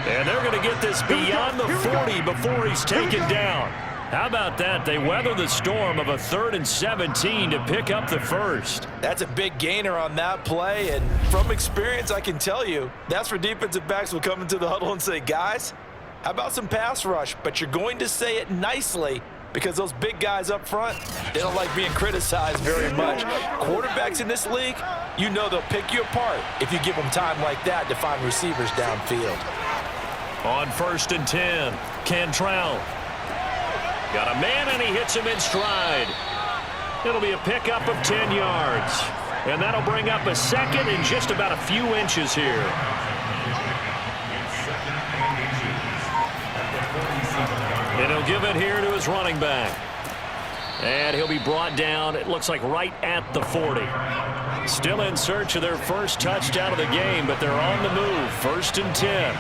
And they're going to get this beyond the 40 before he's taken down. How about that? They weather the storm of a 3rd and 17 to pick up the first. That's a big gainer on that play, and from experience, I can tell you, that's where defensive backs will come into the huddle and say, guys, How about some pass rush? But you're going to say it nicely because those big guys up front, they don't like being criticized very much. Quarterbacks in this league, you know they'll pick you apart if you give them time like that to find receivers downfield. On 1st and 10, Cantrell. Got a man, and he hits him in stride. It'll be a pickup of 10 yards. And that'll bring up a second and just about a few inches here. And he'll give it here to his running back. And he'll be brought down, it looks like right at the 40. Still in search of their first touchdown of the game, but they're on the move. 1st and 10.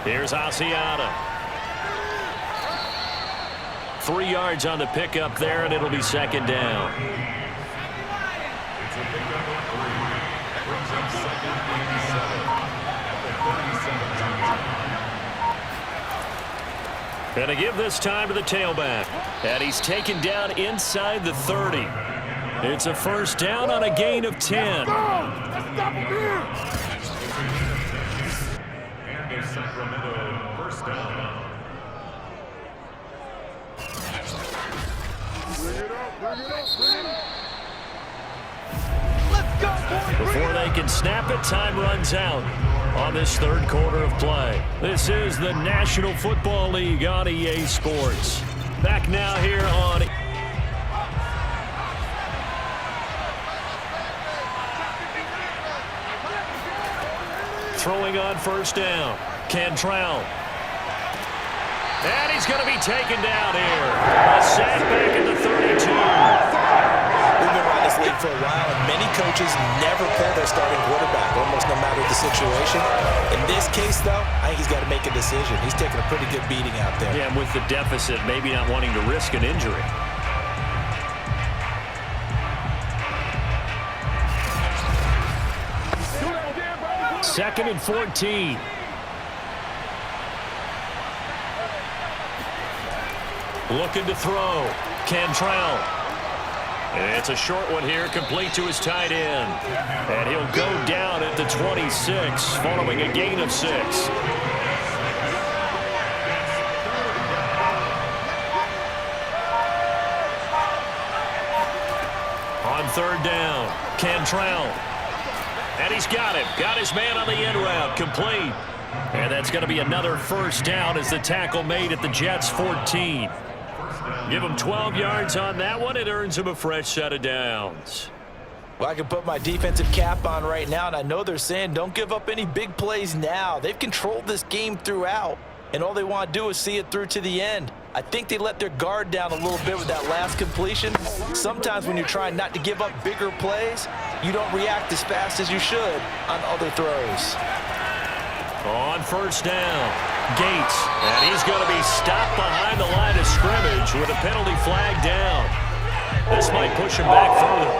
Here's Asiata. 3 yards on the pickup there, and it'll be 2nd down. And to give this time to the tailback. And he's taken down inside the 30. It's a 1st down on a gain of 10. And a Sacremento 1st down. Before they can snap it, time runs out on this 3rd quarter of play. This is the National Football League on EA Sports. Back now here on... Throwing on 1st down. Cantrell. And he's going to be taken down here. A sack back at the 32. We've been around this league for a while, and many coaches never pull their starting quarterback, almost no matter the situation. In this case, though, I think he's got to make a decision. He's taking a pretty good beating out there. Yeah, and with the deficit, maybe not wanting to risk an injury. Second and 14. Looking to throw. Cantrell. And it's a short one here, complete to his tight end. And he'll go down at the 26, following a gain of 6. On 3rd down, Cantrell. And he's got him. Got his man on the end route, complete. And that's going to be another 1st down as the tackle made at the Jets' 14. Give him 12 yards on that one. It earns him a fresh set of downs. Well, I can put my defensive cap on right now, and I know they're saying don't give up any big plays now. They've controlled this game throughout, and all they want to do is see it through to the end. I think they let their guard down a little bit with that last completion. Sometimes when you're trying not to give up bigger plays, you don't react as fast as you should on other throws. On 1st down, Gates, and he's going to be stopped behind the line of scrimmage with a penalty flag down. This might push him back further.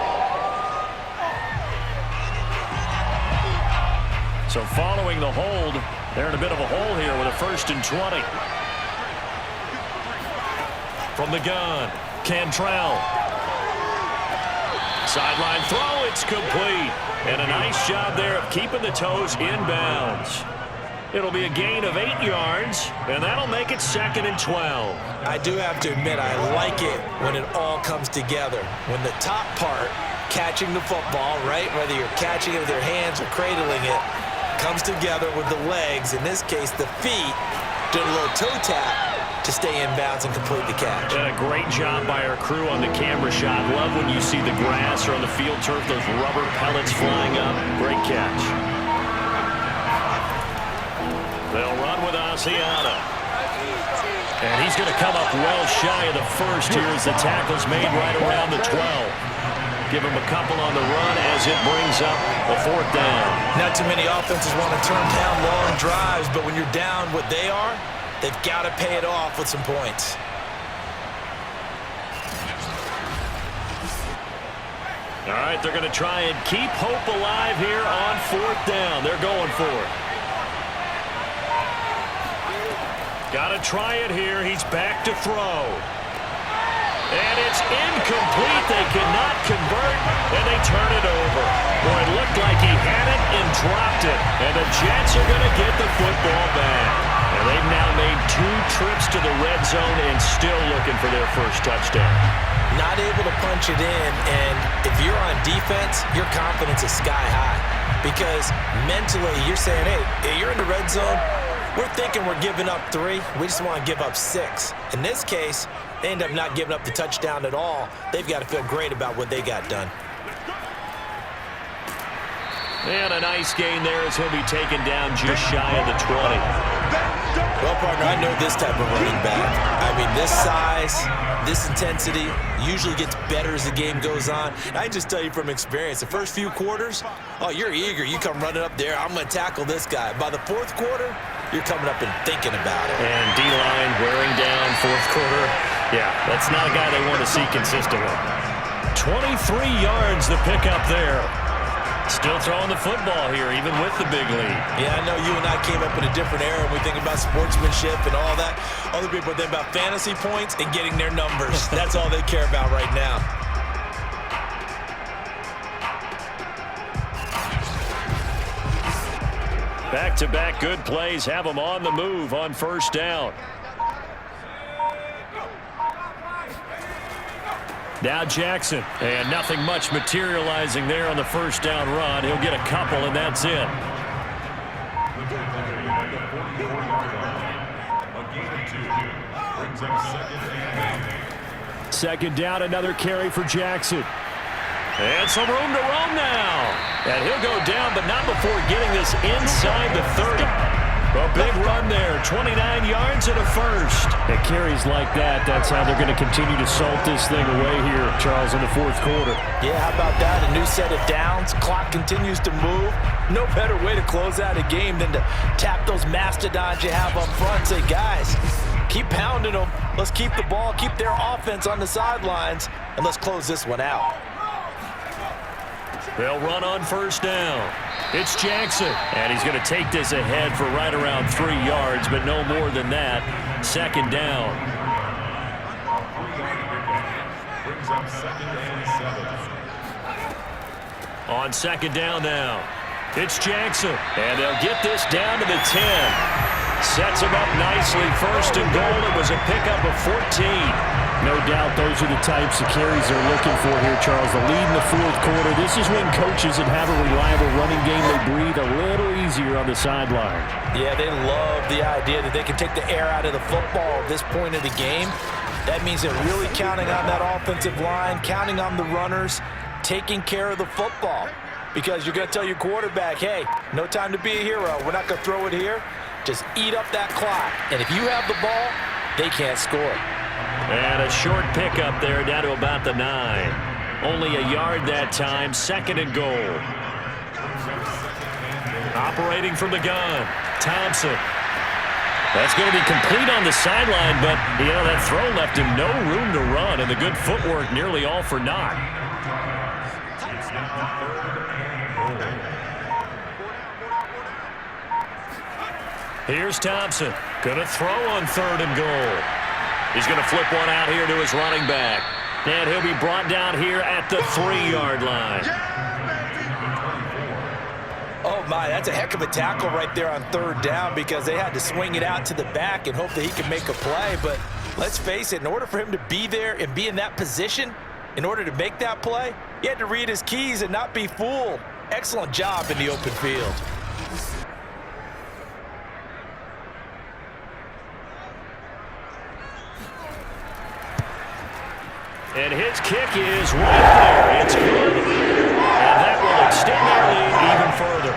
So following the hold, they're in a bit of a hole here with a 1st and 20. From the gun, Cantrell. Sideline throw, it's complete. And a nice job there of keeping the toes inbounds. It'll be a gain of 8 yards, and that'll make it 2nd and 12. I do have to admit, I like it when it all comes together. When the top part, catching the football, right, whether you're catching it with your hands or cradling it, comes together with the legs, in this case the feet, doing a little toe tap to stay in bounds and complete the catch. And a great job by our crew on the camera shot. Love when you see the grass or on the field turf, those rubber pellets flying up. Great catch. They'll run with Asiata. And he's going to come up well shy of the 1st here as the tackle's made right around the 12. Give him a couple on the run as it brings up a 4th down. Not too many offenses want to turn down long drives, but when you're down what they are, they've got to pay it off with some points. All right, they're going to try and keep hope alive here on 4th down. They're going for it. Got to try it here. He's back to throw. And it's incomplete. They cannot convert, and they turn it over. Boy, it looked like he had it and dropped it. And the Jets are going to get the football back. And they've now made 2 trips to the red zone and still looking for their first touchdown. Not able to punch it in, and if you're on defense, your confidence is sky high. Because mentally, you're saying, hey, you're in the red zone. We're thinking we're giving up 3. We just want to give up 6. In this case, they end up not giving up the touchdown at all. They've got to feel great about what they got done. And a nice gain there as he'll be taken down just shy of the 20. Well, partner, I know this type of running back. I mean, this size, this intensity usually gets better as the game goes on. And I just tell you from experience, the first few quarters, oh, you're eager. You come running up there, I'm going to tackle this guy. By the 4th quarter, you're coming up and thinking about it. And D-line wearing down 4th quarter. Yeah, that's not a guy they want to see consistently. 23 yards the pickup there. Still throwing the football here, even with the big lead. Yeah, I know you and I came up in a different era when we think about sportsmanship and all that. Other people think about fantasy points and getting their numbers. That's all they care about right now. Back-to-back good plays have them on the move on first down. Now Jackson, and nothing much materializing there on the first down run. He'll get a couple, and that's it. Second down, another carry for Jackson. And some room to roam now. And he'll go down, but not before getting this inside the 30. A big run there, 29 yards and a first. It carries like that. That's how they're going to continue to salt this thing away here, Charles, in the 4th quarter. Yeah, how about that? A new set of downs. Clock continues to move. No better way to close out a game than to tap those mastodons you have up front. Say, guys, keep pounding them. Let's keep the ball, keep their offense on the sidelines, and let's close this one out. They'll run on first down. It's Jackson, and he's going to take this ahead for right around 3 yards, but no more than that. Second down. On second down now. It's Jackson, and they'll get this down to the 10. Sets him up nicely. First and goal. It was a pickup of 14. No doubt those are the types of carries they're looking for here, Charles. The lead in the 4th quarter. This is when coaches that have a reliable running game, they breathe a little easier on the sideline. Yeah, they love the idea that they can take the air out of the football at this point of the game. That means they're really counting on that offensive line, counting on the runners, taking care of the football. Because you're going to tell your quarterback, hey, no time to be a hero. We're not going to throw it here. Just eat up that clock. And if you have the ball, they can't score. And a short pickup there down to about the 9. Only a yard that time. Second and goal. Operating from the gun. Thompson. That's going to be complete on the sideline, but, you know, that throw left him no room to run, and the good footwork nearly all for naught. Here's Thompson. Going to throw on third and goal. He's going to flip one out here to his running back. And he'll be brought down here at the 3-yard line. Oh, my, that's a heck of a tackle right there on third down because they had to swing it out to the back and hope that he could make a play. But let's face it, in order for him to be there and be in that position, in order to make that play, he had to read his keys and not be fooled. Excellent job in the open field. And his kick is right there. It's good. And that will extend their lead even further.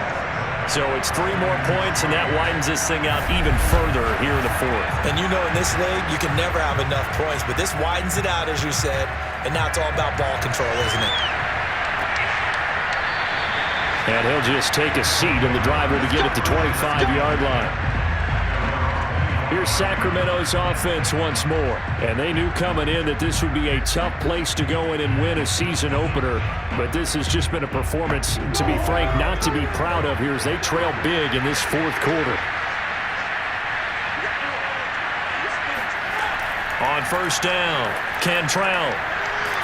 So it's 3 more points, and that widens this thing out even further here in the 4th. And you know, in this league, you can never have enough points, but this widens it out, as you said, and now it's all about ball control, isn't it? And he'll just take a seat in the driver to get at the 25-yard line. Here's Sacramento's offense once more. And they knew coming in that this would be a tough place to go in and win a season opener. But this has just been a performance, to be frank, not to be proud of here as they trail big in this 4th quarter. On first down, Cantrell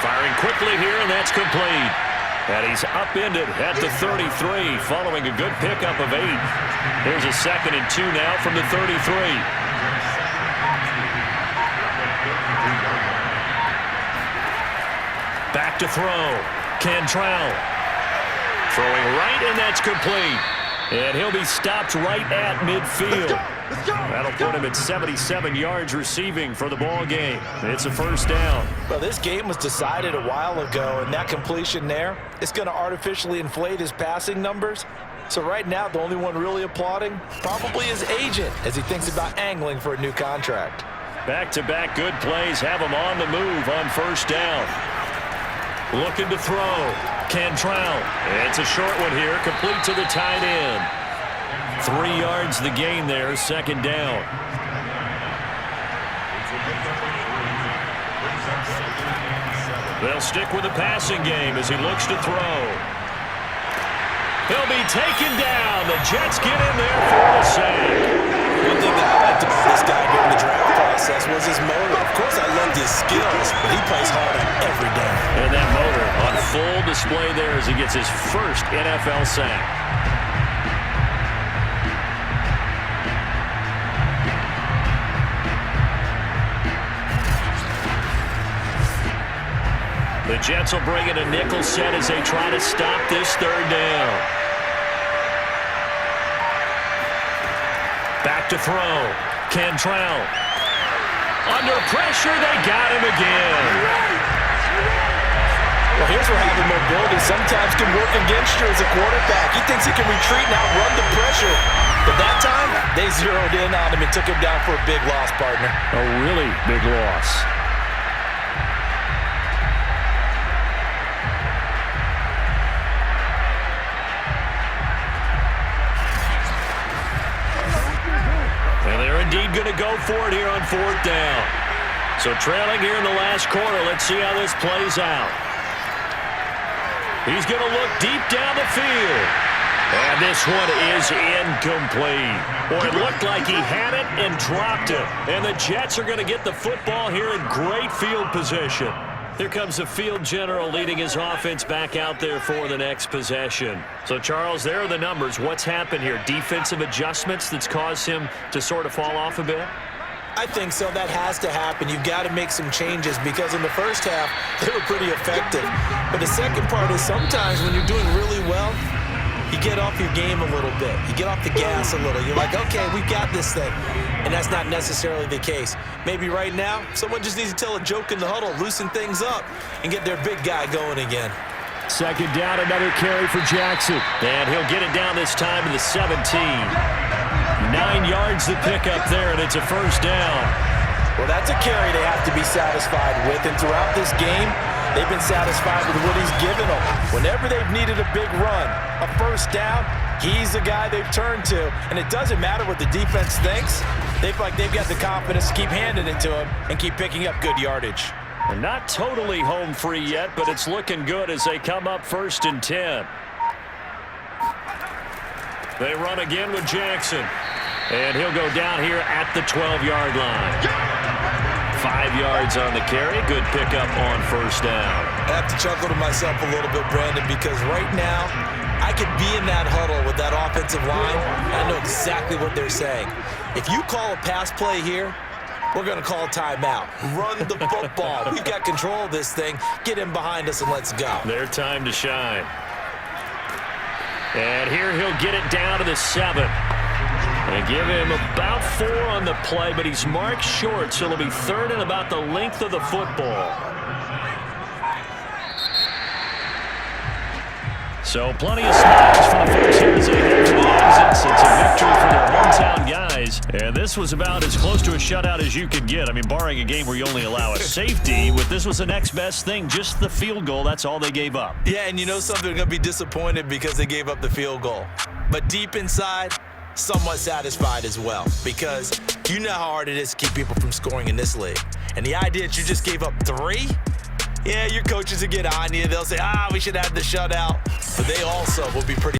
firing quickly here, and that's complete. And he's upended at the 33 following a good pickup of 8. Here's a 2nd and 2 now from the 33. Back to throw. Cantrell throwing right, and that's complete. And he'll be stopped right at midfield. That'll put him at 77 yards receiving for the ball game. It's a first down. Well, this game was decided a while ago, and that completion there is going to artificially inflate his passing numbers. So right now, the only one really applauding probably his agent as he thinks about angling for a new contract. Back-to-back good plays have him on the move on first down. Looking to throw. Cantrell. It's a short one here, complete to the tight end. 3 yards the gain there, 2nd down. They'll stick with the passing game as he looks to throw. He'll be taken down. The Jets get in there for the sack. One thing that I liked about this guy during the draft process was his motor. Of course, I loved his skills, but he plays hard on every down. And that motor on full display there as he gets his first NFL sack. The Jets will bring in a nickel set as they try to stop this 3rd down. Back to throw. Cantrell. Under pressure, they got him again. Well, here's where having mobility sometimes can work against you as a quarterback. He thinks he can retreat and outrun the pressure. But that time, they zeroed in on him and took him down for a big loss, partner. A really big loss. Indeed going to go for it here on 4th down. So trailing here in the last quarter. Let's see how this plays out. He's going to look deep down the field. And this one is incomplete. Boy, it looked like he had it and dropped it. And the Jets are going to get the football here in great field position. Here comes the field general leading his offense back out there for the next possession. So, Charles, there are the numbers. What's happened here? Defensive adjustments that's caused him to sort of fall off a bit? I think so. That has to happen. You've got to make some changes because in the first half, they were pretty effective. But the second part is sometimes when you're doing really well, you get off your game a little bit. You get off the gas a little. You're like, okay, we've got this thing. And that's not necessarily the case. Maybe right now, someone just needs to tell a joke in the huddle, loosen things up, and get their big guy going again. 2nd down, another carry for Jackson. And he'll get it down this time to the 17. 9 yards to pick up there, and it's a first down. Well, that's a carry they have to be satisfied with. And throughout this game, they've been satisfied with what he's given them. Whenever they've needed a big run, a first down, he's the guy they've turned to. And it doesn't matter what the defense thinks. They feel like they've got the confidence to keep handing it to him and keep picking up good yardage. And not totally home free yet, but it's looking good as they come up 1st and 10. They run again with Jackson. And he'll go down here at the 12-yard line. 5 yards on the carry. Good pickup on first down. I have to chuckle to myself a little bit, Brandon, because right now I could be in that huddle with that offensive line, and I know exactly what they're saying. If you call a pass play here, we're going to call timeout. Run the football. We've got control of this thing. Get him behind us and let's go. Their time to shine. And here he'll get it down to the 7. And give him about 4 on the play, but he's marked short, so it'll be 3rd and about the length of the football. So plenty of smiles for the folks here as they head to the exits. It's a victory for their hometown guys. And this was about as close to a shutout as you could get. I mean, barring a game where you only allow a safety, this was the next best thing, just the field goal. That's all they gave up. Yeah, and you know something, they're going to be disappointed because they gave up the field goal. But deep inside, somewhat satisfied as well, because you know how hard it is to keep people from scoring in this league. And the idea that you just gave up 3, yeah, your coaches will get on you. They'll say, we should have the shutout. But they also will be pretty